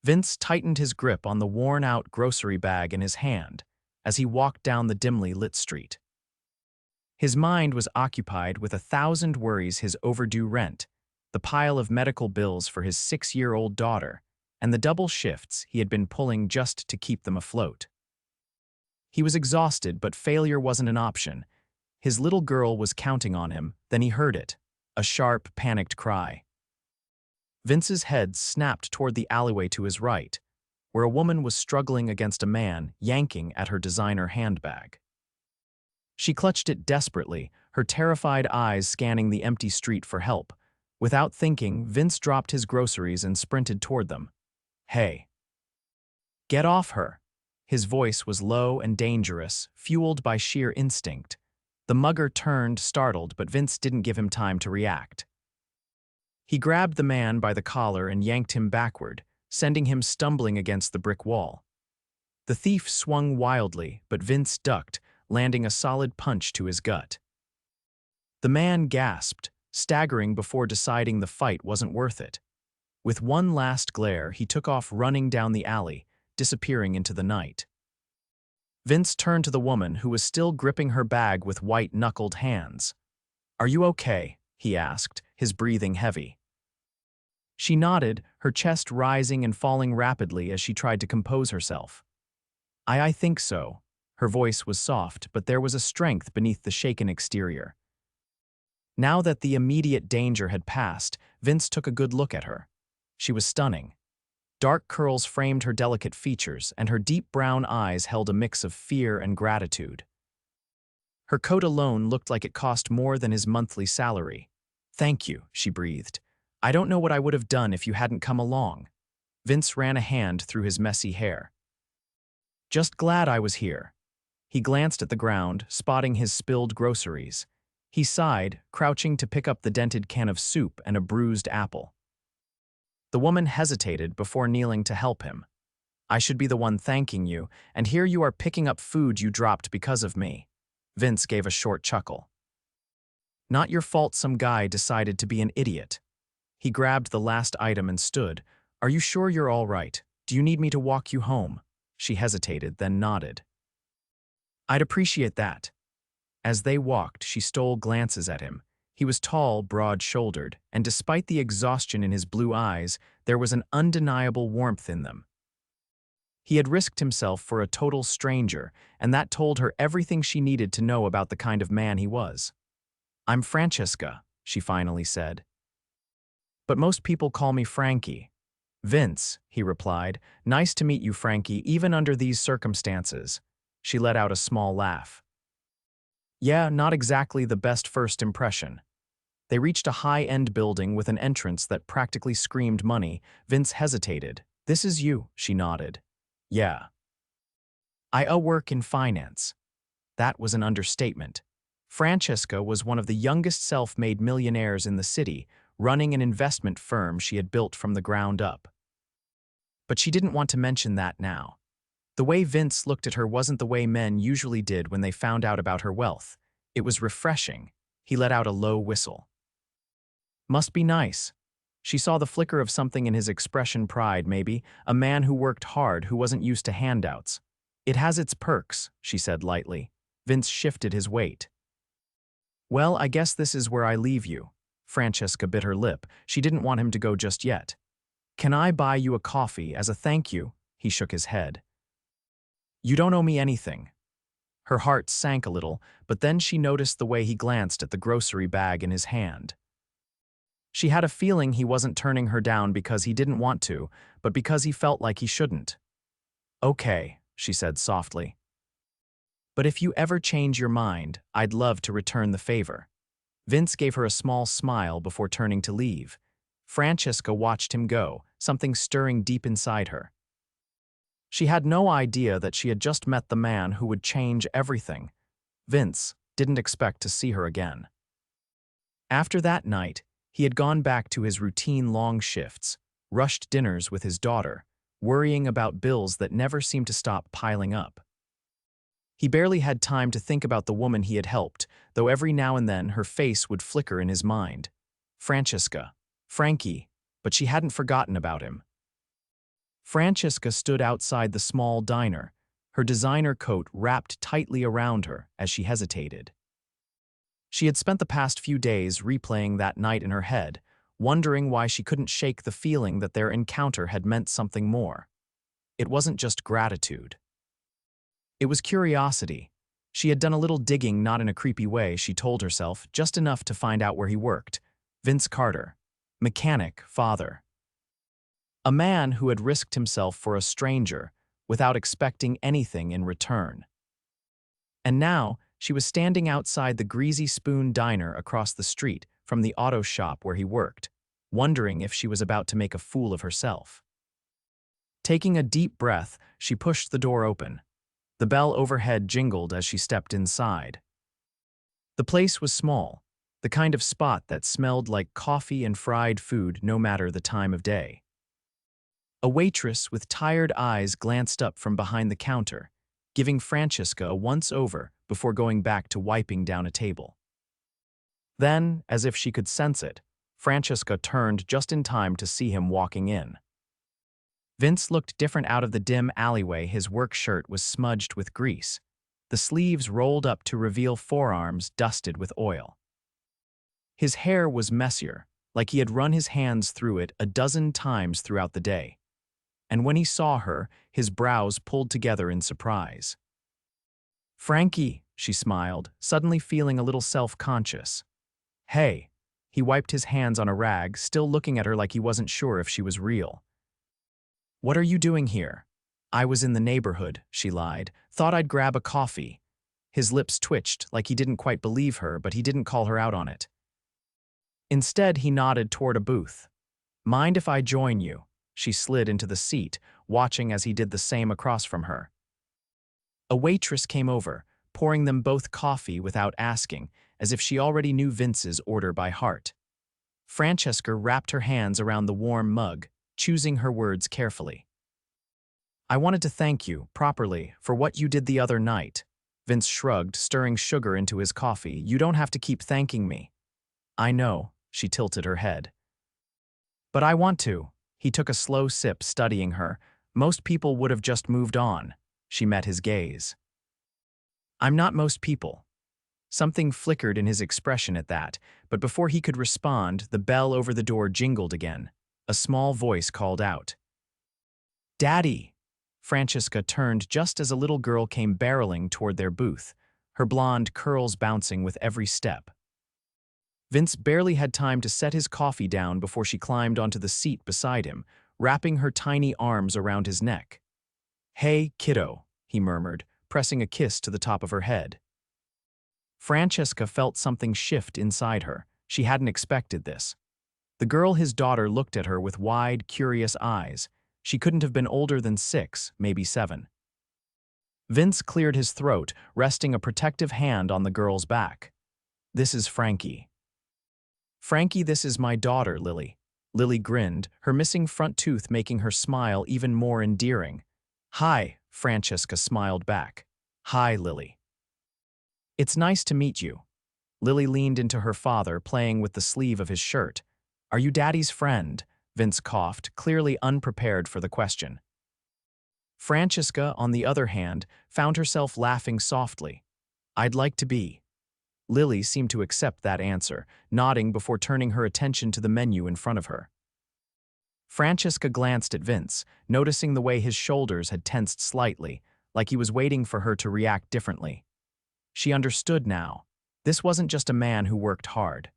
Vince tightened his grip on the worn-out grocery bag in his hand as he walked down the dimly lit street. His mind was occupied with 1,000 worries: his overdue rent, the pile of medical bills for his 6-year-old daughter, and the double shifts he had been pulling just to keep them afloat. He was exhausted, but failure wasn't an option. His little girl was counting on him. Then he heard it, a sharp, panicked cry. Vince's head snapped toward the alleyway to his right, where a woman was struggling against a man yanking at her designer handbag. She clutched it desperately, her terrified eyes scanning the empty street for help. Without thinking, Vince dropped his groceries and sprinted toward them. "Hey. Get off her." His voice was low and dangerous, fueled by sheer instinct. The mugger turned, startled, but Vince didn't give him time to react. He grabbed the man by the collar and yanked him backward, sending him stumbling against the brick wall. The thief swung wildly, but Vince ducked, landing a solid punch to his gut. The man gasped, staggering before deciding the fight wasn't worth it. With one last glare, he took off running down the alley, disappearing into the night. Vince turned to the woman, who was still gripping her bag with white-knuckled hands. "Are you okay?" he asked, his breathing heavy. She nodded, her chest rising and falling rapidly as she tried to compose herself. I think so." Her voice was soft, but there was a strength beneath the shaken exterior. Now that the immediate danger had passed, Vince took a good look at her. She was stunning. Dark curls framed her delicate features, and her deep brown eyes held a mix of fear and gratitude. Her coat alone looked like it cost more than his monthly salary. "Thank you," she breathed. "I don't know what I would have done if you hadn't come along." Vince ran a hand through his messy hair. "Just glad I was here." He glanced at the ground, spotting his spilled groceries. He sighed, crouching to pick up the dented can of soup and a bruised apple. The woman hesitated before kneeling to help him. "I should be the one thanking you, and here you are picking up food you dropped because of me." Vince gave a short chuckle. "Not your fault some guy decided to be an idiot." He grabbed the last item and stood. "Are you sure you're all right? Do you need me to walk you home?" She hesitated, then nodded. "I'd appreciate that." As they walked, she stole glances at him. He was tall, broad-shouldered, and despite the exhaustion in his blue eyes, there was an undeniable warmth in them. He had risked himself for a total stranger, and that told her everything she needed to know about the kind of man he was. "I'm Francesca," she finally said. "But most people call me Frankie." "Vince," he replied. "Nice to meet you, Frankie, even under these circumstances." She let out a small laugh. "Yeah, not exactly the best first impression." They reached a high-end building with an entrance that practically screamed money. Vince hesitated. "This is you," she nodded. "Yeah. I work in finance." That was an understatement. Francesca was one of the youngest self-made millionaires in the city, running an investment firm she had built from the ground up. But she didn't want to mention that now. The way Vince looked at her wasn't the way men usually did when they found out about her wealth. It was refreshing. He let out a low whistle. "Must be nice." She saw the flicker of something in his expression: pride, maybe, a man who worked hard, who wasn't used to handouts. "It has its perks," she said lightly. Vince shifted his weight. "Well, I guess this is where I leave you." Francesca bit her lip. She didn't want him to go just yet. "Can I buy you a coffee as a thank you?" He shook his head. "You don't owe me anything." Her heart sank a little, but then she noticed the way he glanced at the grocery bag in his hand. She had a feeling he wasn't turning her down because he didn't want to, but because he felt like he shouldn't. "Okay," she said softly. "But if you ever change your mind, I'd love to return the favor." Vince gave her a small smile before turning to leave. Francesca watched him go, something stirring deep inside her. She had no idea that she had just met the man who would change everything. Vince didn't expect to see her again. After that night, he had gone back to his routine long shifts, rushed dinners with his daughter, worrying about bills that never seemed to stop piling up. He barely had time to think about the woman he had helped, though every now and then her face would flicker in his mind. Francesca, Frankie, but she hadn't forgotten about him. Francesca stood outside the small diner, her designer coat wrapped tightly around her as she hesitated. She had spent the past few days replaying that night in her head, wondering why she couldn't shake the feeling that their encounter had meant something more. It wasn't just gratitude. It was curiosity. She had done a little digging, not in a creepy way, she told herself, just enough to find out where he worked. Vince Carter, mechanic, father. A man who had risked himself for a stranger without expecting anything in return. And now, she was standing outside the Greasy Spoon diner across the street from the auto shop where he worked, wondering if she was about to make a fool of herself. Taking a deep breath, she pushed the door open. The bell overhead jingled as she stepped inside. The place was small, the kind of spot that smelled like coffee and fried food no matter the time of day. A waitress with tired eyes glanced up from behind the counter, giving Francesca a once-over before going back to wiping down a table. Then, as if she could sense it, Francesca turned just in time to see him walking in. Vince looked different out of the dim alleyway. His work shirt was smudged with grease, the sleeves rolled up to reveal forearms dusted with oil. His hair was messier, like he had run his hands through it a dozen times throughout the day. And when he saw her, his brows pulled together in surprise. "Frankie," she smiled, suddenly feeling a little self-conscious. "Hey." He wiped his hands on a rag, still looking at her like he wasn't sure if she was real. "What are you doing here?" "I was in the neighborhood," she lied. "Thought I'd grab a coffee." His lips twitched like he didn't quite believe her, but he didn't call her out on it. Instead, he nodded toward a booth. "Mind if I join you?" She slid into the seat, watching as he did the same across from her. A waitress came over, pouring them both coffee without asking, as if she already knew Vince's order by heart. Francesca wrapped her hands around the warm mug, choosing her words carefully. "I wanted to thank you, properly, for what you did the other night." Vince shrugged, stirring sugar into his coffee. "You don't have to keep thanking me." "I know," she tilted her head. "But I want to." He took a slow sip, studying her. "Most people would have just moved on." She met his gaze. "I'm not most people." Something flickered in his expression at that, but before he could respond, the bell over the door jingled again. A small voice called out. "Daddy!" Francesca turned just as a little girl came barreling toward their booth, her blonde curls bouncing with every step. Vince barely had time to set his coffee down before she climbed onto the seat beside him, wrapping her tiny arms around his neck. "Hey, kiddo," he murmured, pressing a kiss to the top of her head. Francesca felt something shift inside her. She hadn't expected this. The girl, his daughter, looked at her with wide, curious eyes. She couldn't have been older than 6, maybe 7. Vince cleared his throat, resting a protective hand on the girl's back. "This is Frankie." "Frankie, this is my daughter, Lily." Lily grinned, her missing front tooth making her smile even more endearing. "Hi," Francesca smiled back. "Hi, Lily." "It's nice to meet you." Lily leaned into her father, playing with the sleeve of his shirt. "Are you Daddy's friend?" Vince coughed, clearly unprepared for the question. Francesca, on the other hand, found herself laughing softly. "I'd like to be." Lily seemed to accept that answer, nodding before turning her attention to the menu in front of her. Francesca glanced at Vince, noticing the way his shoulders had tensed slightly, like he was waiting for her to react differently. She understood now. This wasn't just a man who worked hard.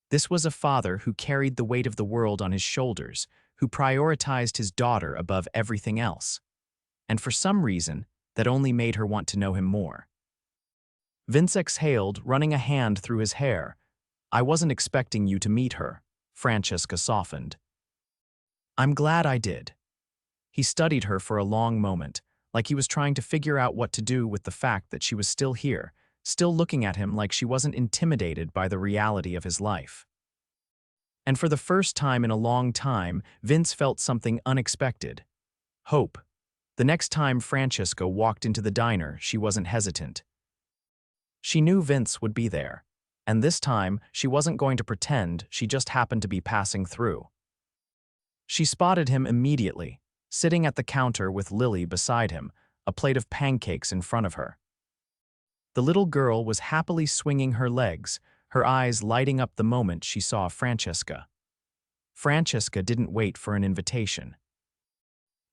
This was a father who carried the weight of the world on his shoulders, who prioritized his daughter above everything else. And for some reason, that only made her want to know him more. Vince exhaled, running a hand through his hair. "I wasn't expecting you to meet her," Francesca softened. "I'm glad I did." He studied her for a long moment, like he was trying to figure out what to do with the fact that she was still here, still looking at him like she wasn't intimidated by the reality of his life. And for the first time in a long time, Vince felt something unexpected. Hope. The next time Francesca walked into the diner, she wasn't hesitant. She knew Vince would be there, and this time she wasn't going to pretend she just happened to be passing through. She spotted him immediately, sitting at the counter with Lily beside him, a plate of pancakes in front of her. The little girl was happily swinging her legs, her eyes lighting up the moment she saw Francesca. Francesca didn't wait for an invitation.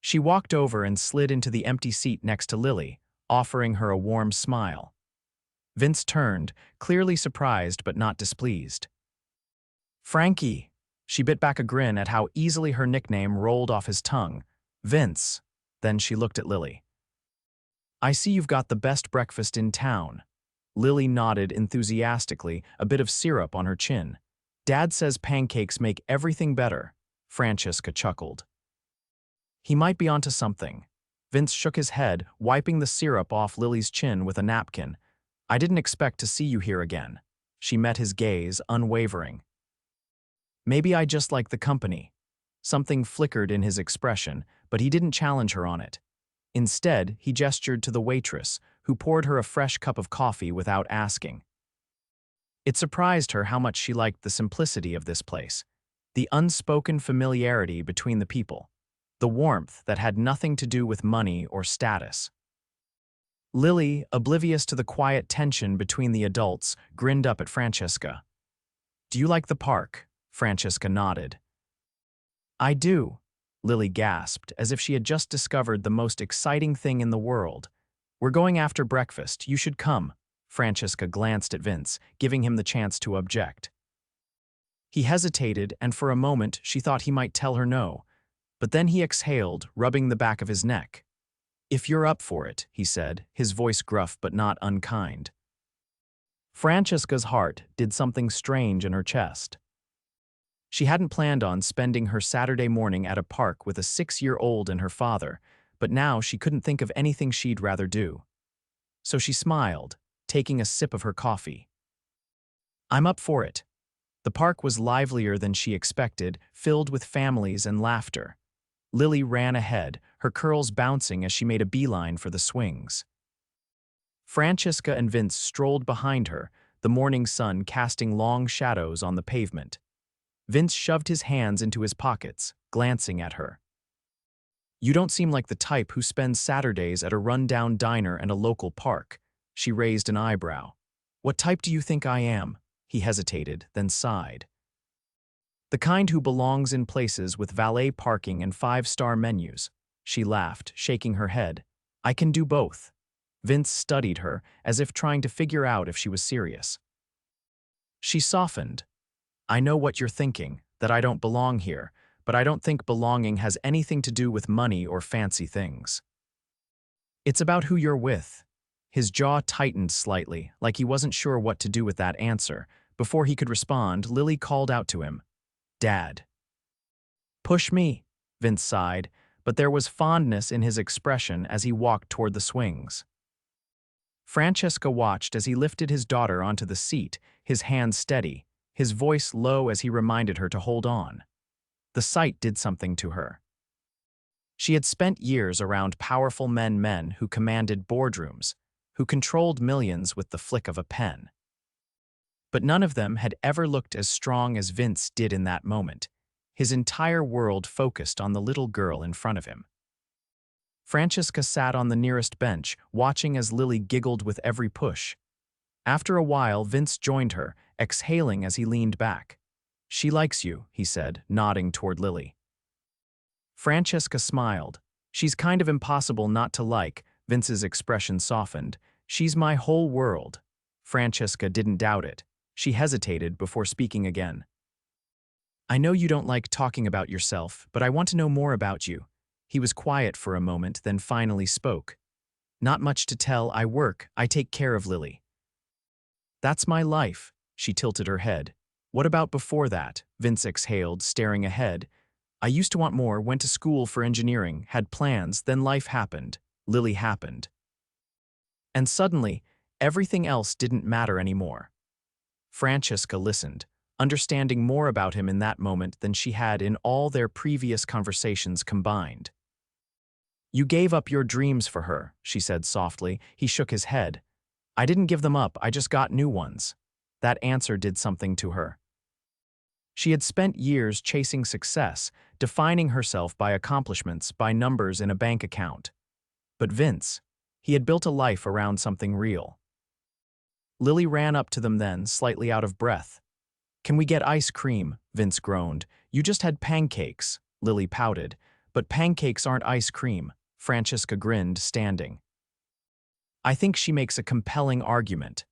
She walked over and slid into the empty seat next to Lily, offering her a warm smile. Vince turned, clearly surprised but not displeased. "Frankie." She bit back a grin at how easily her nickname rolled off his tongue. "Vince." Then she looked at Lily. "I see you've got the best breakfast in town." Lily nodded enthusiastically, a bit of syrup on her chin. "Dad says pancakes make everything better." Francesca chuckled. "He might be onto something." Vince shook his head, wiping the syrup off Lily's chin with a napkin. "I didn't expect to see you here again." She met his gaze, unwavering. "Maybe I just like the company." Something flickered in his expression, but he didn't challenge her on it. Instead, he gestured to the waitress, who poured her a fresh cup of coffee without asking. It surprised her how much she liked the simplicity of this place, the unspoken familiarity between the people, the warmth that had nothing to do with money or status. Lily, oblivious to the quiet tension between the adults, grinned up at Francesca. "Do you like the park?" Francesca nodded. "I do," Lily gasped, as if she had just discovered the most exciting thing in the world. "We're going after breakfast. You should come." Francesca glanced at Vince, giving him the chance to object. He hesitated, and for a moment she thought he might tell her no. But then he exhaled, rubbing the back of his neck. "If you're up for it," he said, his voice gruff but not unkind. Francesca's heart did something strange in her chest. She hadn't planned on spending her Saturday morning at a park with a 6-year-old and her father, but now she couldn't think of anything she'd rather do. So she smiled, taking a sip of her coffee. "I'm up for it." The park was livelier than she expected, filled with families and laughter. Lily ran ahead, her curls bouncing as she made a beeline for the swings. Francesca and Vince strolled behind her, the morning sun casting long shadows on the pavement. Vince shoved his hands into his pockets, glancing at her. "You don't seem like the type who spends Saturdays at a run-down diner and a local park." She raised an eyebrow. "What type do you think I am?" He hesitated, then sighed. "The kind who belongs in places with valet parking and 5-star menus." She laughed, shaking her head. "I can do both." Vince studied her, as if trying to figure out if she was serious. She softened. "I know what you're thinking, that I don't belong here, but I don't think belonging has anything to do with money or fancy things. It's about who you're with." His jaw tightened slightly, like he wasn't sure what to do with that answer. Before he could respond, Lily called out to him, "Dad." "Push me," Vince sighed, but there was fondness in his expression as he walked toward the swings. Francesca watched as he lifted his daughter onto the seat, his hands steady, his voice low as he reminded her to hold on. The sight did something to her. She had spent years around powerful men who commanded boardrooms, who controlled millions with the flick of a pen. But none of them had ever looked as strong as Vince did in that moment, his entire world focused on the little girl in front of him. Francesca sat on the nearest bench, watching as Lily giggled with every push. After a while, Vince joined her, exhaling as he leaned back. "She likes you," he said, nodding toward Lily. Francesca smiled. "She's kind of impossible not to like." Vince's expression softened. "She's my whole world." Francesca didn't doubt it. She hesitated before speaking again. "I know you don't like talking about yourself, but I want to know more about you." He was quiet for a moment, then finally spoke. "Not much to tell. I take care of Lily." "That's my life." She tilted her head. "What about before that?" Vince exhaled, staring ahead. "I used to want more, went to school for engineering, had plans, then life happened. Lily happened. And suddenly, everything else didn't matter anymore." Francesca listened, understanding more about him in that moment than she had in all their previous conversations combined. "You gave up your dreams for her," she said softly. He shook his head. "I didn't give them up, I just got new ones." That answer did something to her. She had spent years chasing success, defining herself by accomplishments, by numbers in a bank account. But Vince, he had built a life around something real. Lily ran up to them then, slightly out of breath. "Can we get ice cream?" Vince groaned. "You just had pancakes," Lily pouted. "But pancakes aren't ice cream," Francesca grinned, standing. "I think she makes a compelling argument."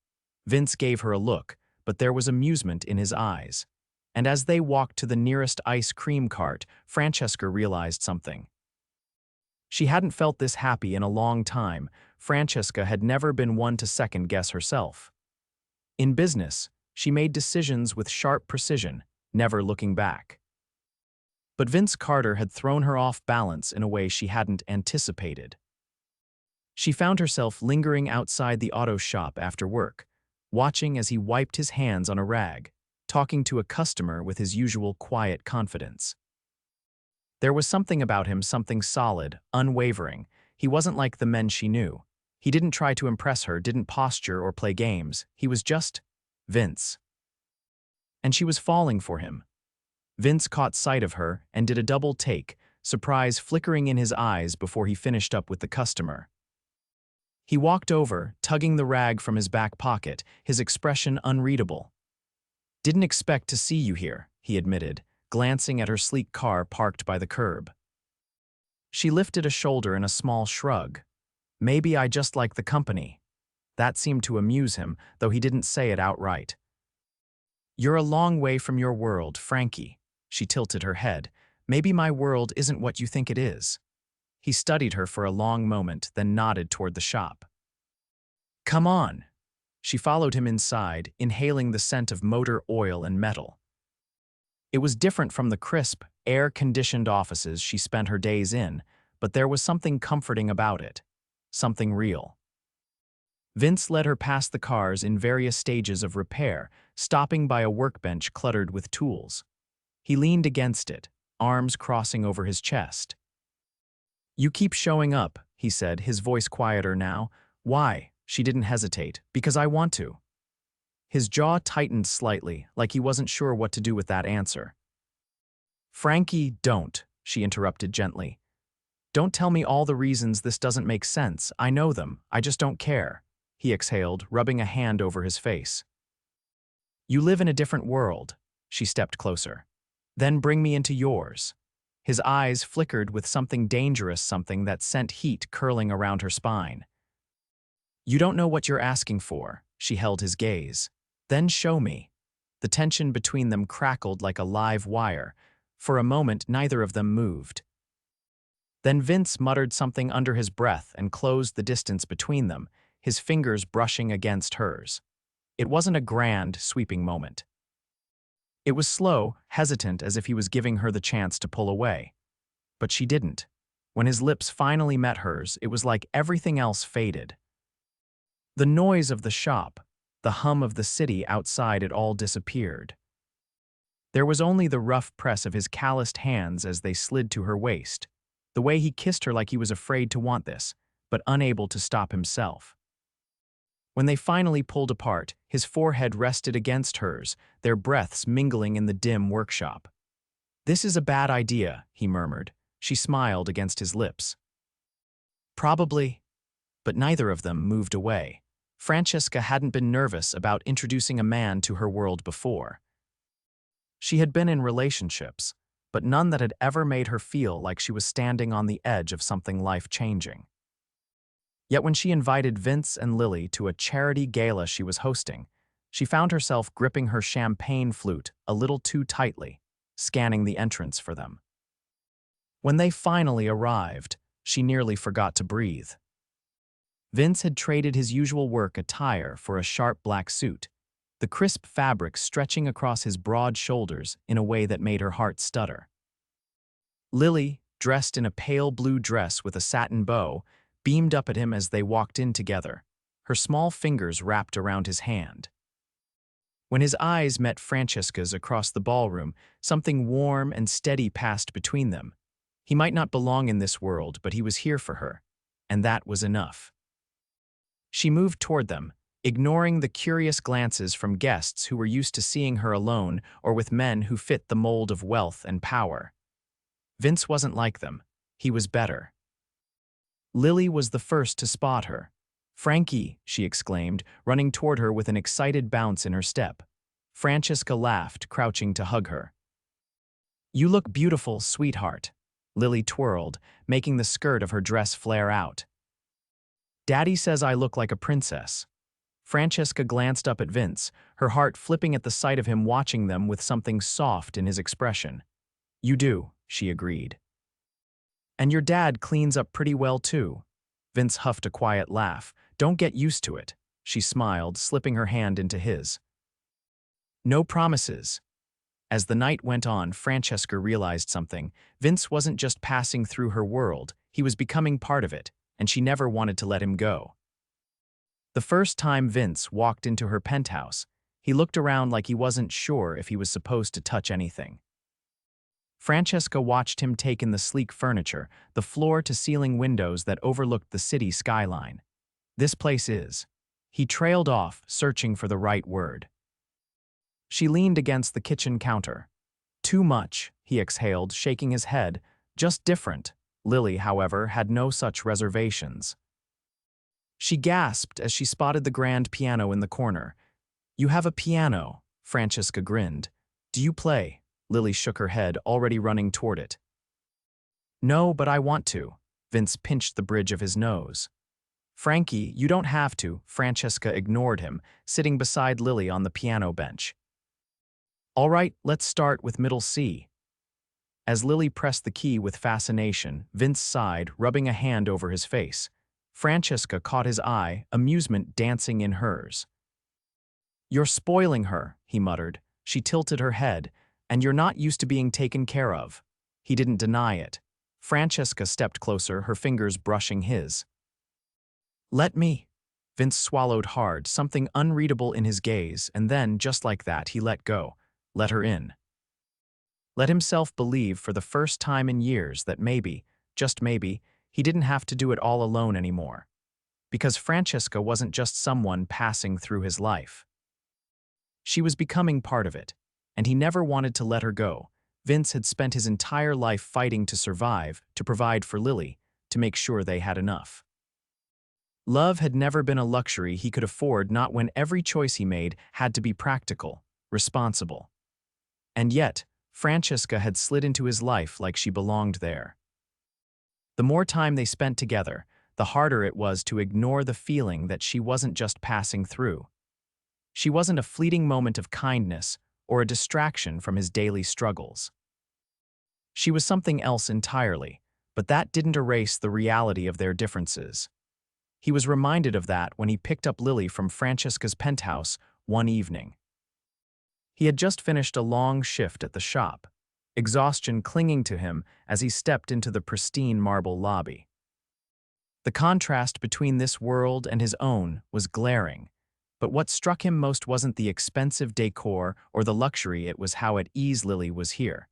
Vince gave her a look, but there was amusement in his eyes. And as they walked to the nearest ice cream cart, Francesca realized something. She hadn't felt this happy in a long time. Francesca had never been one to second-guess herself. In business, she made decisions with sharp precision, never looking back. But Vince Carter had thrown her off balance in a way she hadn't anticipated. She found herself lingering outside the auto shop after work, watching as he wiped his hands on a rag, talking to a customer with his usual quiet confidence. There was something about him, something solid, unwavering. He wasn't like the men she knew. He didn't try to impress her, didn't posture or play games. He was just Vince. And she was falling for him. Vince caught sight of her and did a double take, surprise flickering in his eyes before he finished up with the customer. He walked over, tugging the rag from his back pocket, his expression unreadable. "Didn't expect to see you here," he admitted, glancing at her sleek car parked by the curb. She lifted a shoulder in a small shrug. "Maybe I just like the company." That seemed to amuse him, though he didn't say it outright. "You're a long way from your world, Frankie." She tilted her head. "Maybe my world isn't what you think it is." He studied her for a long moment, then nodded toward the shop. "Come on." She followed him inside, inhaling the scent of motor oil and metal. It was different from the crisp, air-conditioned offices she spent her days in, but there was something comforting about it, something real. Vince led her past the cars in various stages of repair, stopping by a workbench cluttered with tools. He leaned against it, arms crossing over his chest. "You keep showing up," he said, his voice quieter now. "Why?" She didn't hesitate. "Because I want to." His jaw tightened slightly, like he wasn't sure what to do with that answer. "Frankie, don't," she interrupted gently. "Don't tell me all the reasons this doesn't make sense. I know them. I just don't care." He exhaled, rubbing a hand over his face. "You live in a different world." She stepped closer. "Then bring me into yours." His eyes flickered with something dangerous, something that sent heat curling around her spine. "You don't know what you're asking for." She held his gaze. "Then show me." The tension between them crackled like a live wire. For a moment, neither of them moved. Then Vince muttered something under his breath and closed the distance between them, his fingers brushing against hers. It wasn't a grand, sweeping moment. It was slow, hesitant, as if he was giving her the chance to pull away. But she didn't. When his lips finally met hers, it was like everything else faded. The noise of the shop, the hum of the city outside, it all disappeared. There was only the rough press of his calloused hands as they slid to her waist, the way he kissed her like he was afraid to want this, but unable to stop himself. When they finally pulled apart, his forehead rested against hers, their breaths mingling in the dim workshop. "This is a bad idea," he murmured. She smiled against his lips. "Probably." But neither of them moved away. Francesca hadn't been nervous about introducing a man to her world before. She had been in relationships, but none that had ever made her feel like she was standing on the edge of something life-changing. Yet when she invited Vince and Lily to a charity gala she was hosting, she found herself gripping her champagne flute a little too tightly, scanning the entrance for them. When they finally arrived, she nearly forgot to breathe. Vince had traded his usual work attire for a sharp black suit, the crisp fabric stretching across his broad shoulders in a way that made her heart stutter. Lily, dressed in a pale blue dress with a satin bow, beamed up at him as they walked in together, her small fingers wrapped around his hand. When his eyes met Francesca's across the ballroom, something warm and steady passed between them. He might not belong in this world, but he was here for her, and that was enough. She moved toward them, ignoring the curious glances from guests who were used to seeing her alone or with men who fit the mold of wealth and power. Vince wasn't like them. He was better. Lily was the first to spot her. "Frankie," she exclaimed, running toward her with an excited bounce in her step. Francesca laughed, crouching to hug her. "You look beautiful, sweetheart." Lily twirled, making the skirt of her dress flare out. "Daddy says I look like a princess." Francesca glanced up at Vince, her heart flipping at the sight of him watching them with something soft in his expression. "You do," she agreed. "And your dad cleans up pretty well too." Vince huffed a quiet laugh. "Don't get used to it," she smiled, slipping her hand into his. "No promises." As the night went on, Francesca realized something. Vince wasn't just passing through her world, he was becoming part of it, and she never wanted to let him go. The first time Vince walked into her penthouse, he looked around like he wasn't sure if he was supposed to touch anything. Francesca watched him take in the sleek furniture, the floor-to-ceiling windows that overlooked the city skyline. "This place is." He trailed off, searching for the right word. She leaned against the kitchen counter. "Too much," he exhaled, shaking his head. "Just different." Lily, however, had no such reservations. She gasped as she spotted the grand piano in the corner. "You have a piano," Francesca grinned. "Do you play?" Lily shook her head, already running toward it. "No, but I want to." Vince pinched the bridge of his nose. "Frankie, you don't have to." Francesca ignored him, sitting beside Lily on the piano bench. "All right, let's start with middle C." As Lily pressed the key with fascination, Vince sighed, rubbing a hand over his face. Francesca caught his eye, amusement dancing in hers. "You're spoiling her," he muttered. She tilted her head. "And you're not used to being taken care of." He didn't deny it. Francesca stepped closer, her fingers brushing his. "Let me." Vince swallowed hard, something unreadable in his gaze, and then, just like that, he let go. Let her in. Let himself believe for the first time in years that maybe, just maybe, he didn't have to do it all alone anymore. Because Francesca wasn't just someone passing through his life. She was becoming part of it, and he never wanted to let her go. Vince had spent his entire life fighting to survive, to provide for Lily, to make sure they had enough. Love had never been a luxury he could afford, not when every choice he made had to be practical, responsible. And yet, Francesca had slid into his life like she belonged there. The more time they spent together, the harder it was to ignore the feeling that she wasn't just passing through. She wasn't a fleeting moment of kindness or a distraction from his daily struggles. She was something else entirely, but that didn't erase the reality of their differences. He was reminded of that when he picked up Lily from Francesca's penthouse one evening. He had just finished a long shift at the shop, exhaustion clinging to him as he stepped into the pristine marble lobby. The contrast between this world and his own was glaring, but what struck him most wasn't the expensive decor or the luxury, it was how at ease Lily was here,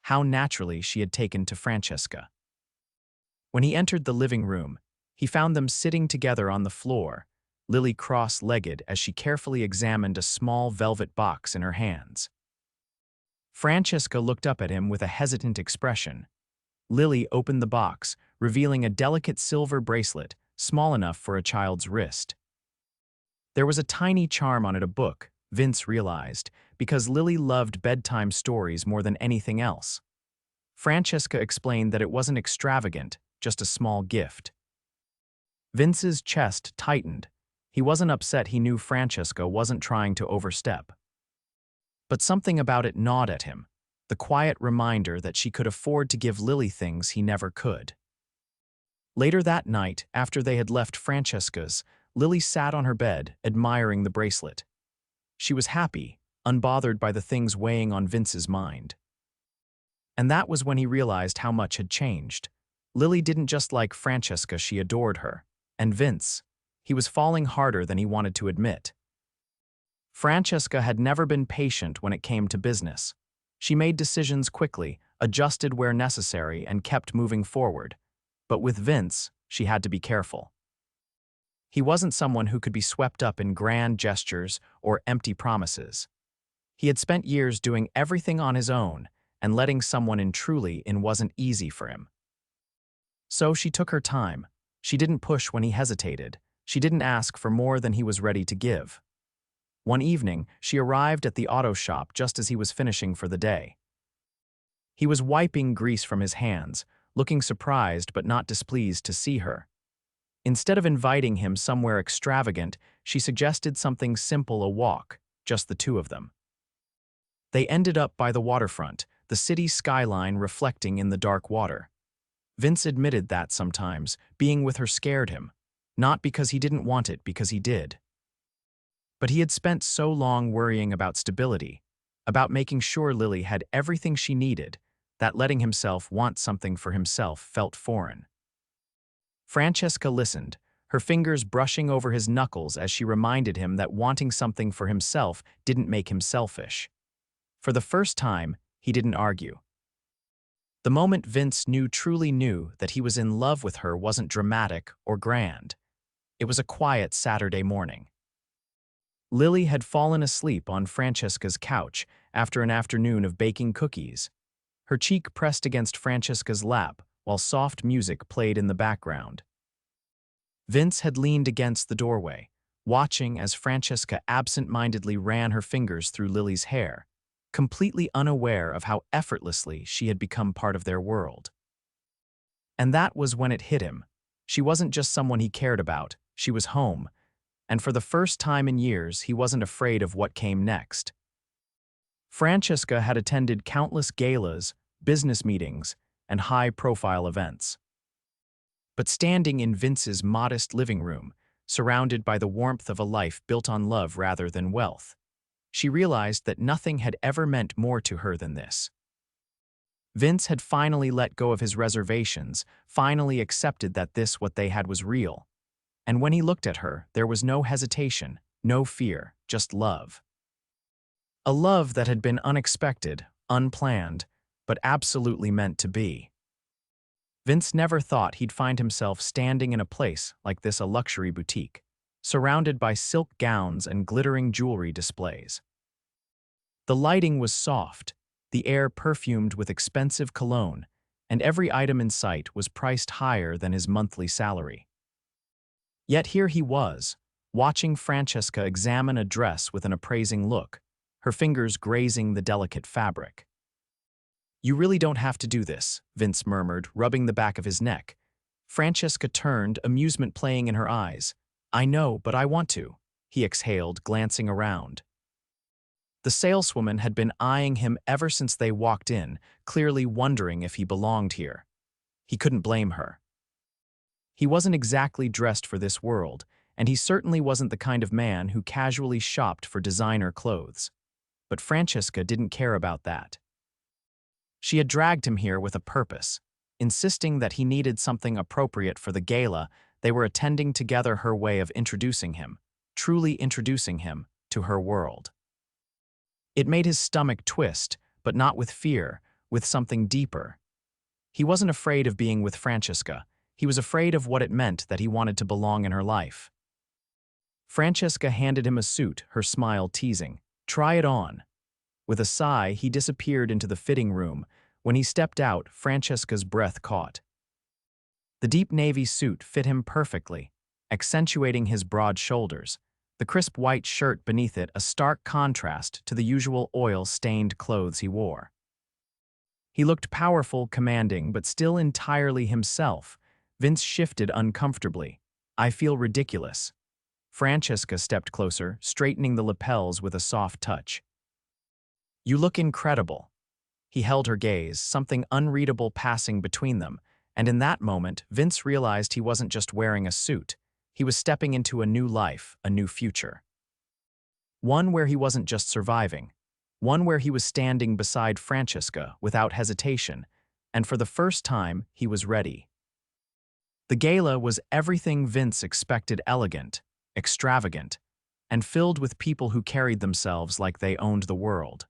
how naturally she had taken to Francesca. When he entered the living room, he found them sitting together on the floor, Lily cross-legged as she carefully examined a small velvet box in her hands. Francesca looked up at him with a hesitant expression. Lily opened the box, revealing a delicate silver bracelet, small enough for a child's wrist. There was a tiny charm on it, a book, Vince realized, because Lily loved bedtime stories more than anything else. Francesca explained that it wasn't extravagant, just a small gift. Vince's chest tightened. He wasn't upset, he knew Francesca wasn't trying to overstep. But something about it gnawed at him, the quiet reminder that she could afford to give Lily things he never could. Later that night, after they had left Francesca's, Lily sat on her bed, admiring the bracelet. She was happy, unbothered by the things weighing on Vince's mind. And that was when he realized how much had changed. Lily didn't just like Francesca, she adored her. And Vince, he was falling harder than he wanted to admit. Francesca had never been patient when it came to business. She made decisions quickly, adjusted where necessary, and kept moving forward. But with Vince, she had to be careful. He wasn't someone who could be swept up in grand gestures or empty promises. He had spent years doing everything on his own, and letting someone in wasn't easy for him. So she took her time. She didn't push when he hesitated. She didn't ask for more than he was ready to give. One evening, she arrived at the auto shop just as he was finishing for the day. He was wiping grease from his hands, looking surprised but not displeased to see her. Instead of inviting him somewhere extravagant, she suggested something simple, a walk, just the two of them. They ended up by the waterfront, the city skyline reflecting in the dark water. Vince admitted that sometimes being with her scared him, not because he didn't want it, because he did. But he had spent so long worrying about stability, about making sure Lily had everything she needed, that letting himself want something for himself felt foreign. Francesca listened, her fingers brushing over his knuckles as she reminded him that wanting something for himself didn't make him selfish. For the first time, he didn't argue. The moment Vince truly knew that he was in love with her wasn't dramatic or grand. It was a quiet Saturday morning. Lily had fallen asleep on Francesca's couch after an afternoon of baking cookies. Her cheek pressed against Francesca's lap while soft music played in the background. Vince had leaned against the doorway, watching as Francesca absent-mindedly ran her fingers through Lily's hair, completely unaware of how effortlessly she had become part of their world. And that was when it hit him. She wasn't just someone he cared about, she was home, and for the first time in years he wasn't afraid of what came next. Francesca had attended countless galas, business meetings, and high-profile events. But standing in Vince's modest living room, surrounded by the warmth of a life built on love rather than wealth, she realized that nothing had ever meant more to her than this. Vince had finally let go of his reservations, finally accepted that what they had was real. And when he looked at her, there was no hesitation, no fear, just love. A love that had been unexpected, unplanned, but absolutely meant to be. Vince never thought he'd find himself standing in a place like this, a luxury boutique, surrounded by silk gowns and glittering jewelry displays. The lighting was soft, the air perfumed with expensive cologne, and every item in sight was priced higher than his monthly salary. Yet here he was, watching Francesca examine a dress with an appraising look, her fingers grazing the delicate fabric. "You really don't have to do this," Vince murmured, rubbing the back of his neck. Francesca turned, amusement playing in her eyes. "I know, but I want to," he exhaled, glancing around. The saleswoman had been eyeing him ever since they walked in, clearly wondering if he belonged here. He couldn't blame her. He wasn't exactly dressed for this world, and he certainly wasn't the kind of man who casually shopped for designer clothes. But Francesca didn't care about that. She had dragged him here with a purpose, insisting that he needed something appropriate for the gala they were attending together, her way of introducing him, truly introducing him to her world. It made his stomach twist, but not with fear, with something deeper. He wasn't afraid of being with Francesca. He was afraid of what it meant that he wanted to belong in her life. Francesca handed him a suit, her smile teasing. "Try it on." With a sigh, he disappeared into the fitting room. When he stepped out, Francesca's breath caught. The deep navy suit fit him perfectly, accentuating his broad shoulders, the crisp white shirt beneath it a stark contrast to the usual oil-stained clothes he wore. He looked powerful, commanding, but still entirely himself. Vince shifted uncomfortably. "I feel ridiculous." Francesca stepped closer, straightening the lapels with a soft touch. "You look incredible." He held her gaze, something unreadable passing between them, and in that moment, Vince realized he wasn't just wearing a suit. He was stepping into a new life, a new future. One where he wasn't just surviving, one where he was standing beside Francesca without hesitation, and for the first time, he was ready. The gala was everything Vince expected: elegant, extravagant, and filled with people who carried themselves like they owned the world.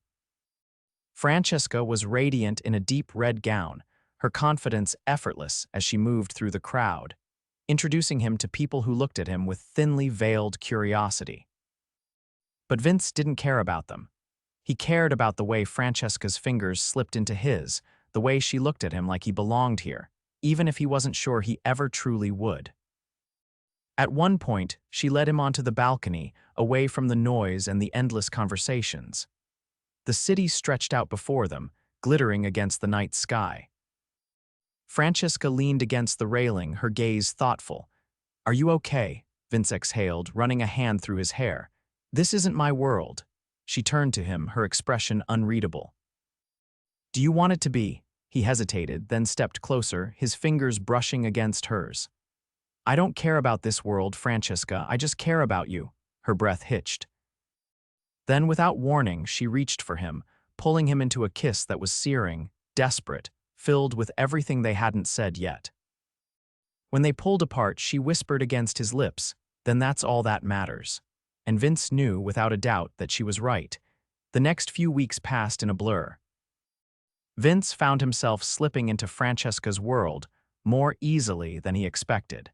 Francesca was radiant in a deep red gown, her confidence effortless as she moved through the crowd. introducing him to people who looked at him with thinly veiled curiosity. But Vince didn't care about them. He cared about the way Francesca's fingers slipped into his, the way she looked at him like he belonged here, even if he wasn't sure he ever truly would. At one point, she led him onto the balcony, away from the noise and the endless conversations. The city stretched out before them, glittering against the night sky. Francesca leaned against the railing, her gaze thoughtful. "Are you okay?" Vince exhaled, running a hand through his hair. "This isn't my world." She turned to him, her expression unreadable. "Do you want it to be?" He hesitated, then stepped closer, his fingers brushing against hers. "I don't care about this world, Francesca, I just care about you." Her breath hitched. Then, without warning, she reached for him, pulling him into a kiss that was searing, desperate, filled with everything they hadn't said yet. When they pulled apart, she whispered against his lips, "Then that's all that matters." And Vince knew, without a doubt, that she was right. The next few weeks passed in a blur. Vince found himself slipping into Francesca's world more easily than he expected.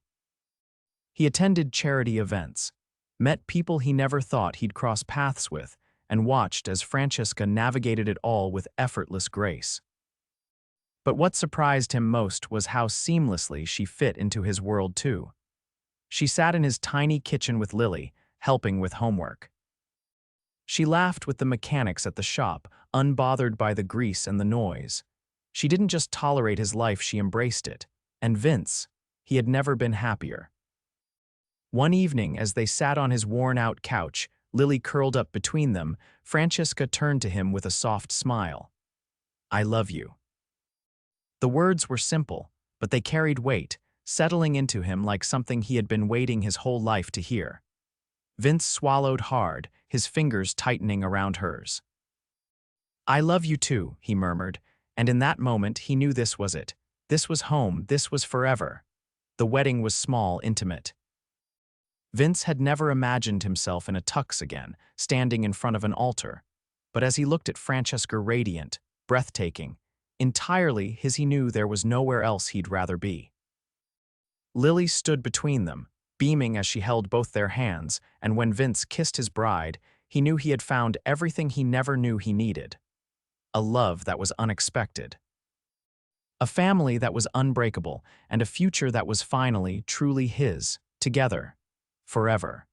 He attended charity events, met people he never thought he'd cross paths with, and watched as Francesca navigated it all with effortless grace. But what surprised him most was how seamlessly she fit into his world too. She sat in his tiny kitchen with Lily, helping with homework. She laughed with the mechanics at the shop, unbothered by the grease and the noise. She didn't just tolerate his life, she embraced it. And Vince, he had never been happier. One evening, as they sat on his worn-out couch, Lily curled up between them, Francesca turned to him with a soft smile. "I love you." The words were simple, but they carried weight, settling into him like something he had been waiting his whole life to hear. Vince swallowed hard, his fingers tightening around hers. "I love you too," he murmured, and in that moment he knew this was it. This was home, this was forever. The wedding was small, intimate. Vince had never imagined himself in a tux again, standing in front of an altar. But as he looked at Francesca, radiant, breathtaking, entirely his, he knew there was nowhere else he'd rather be. Lily stood between them, beaming as she held both their hands, and when Vince kissed his bride, he knew he had found everything he never knew he needed. A love that was unexpected. A family that was unbreakable, and a future that was finally, truly his, together, forever.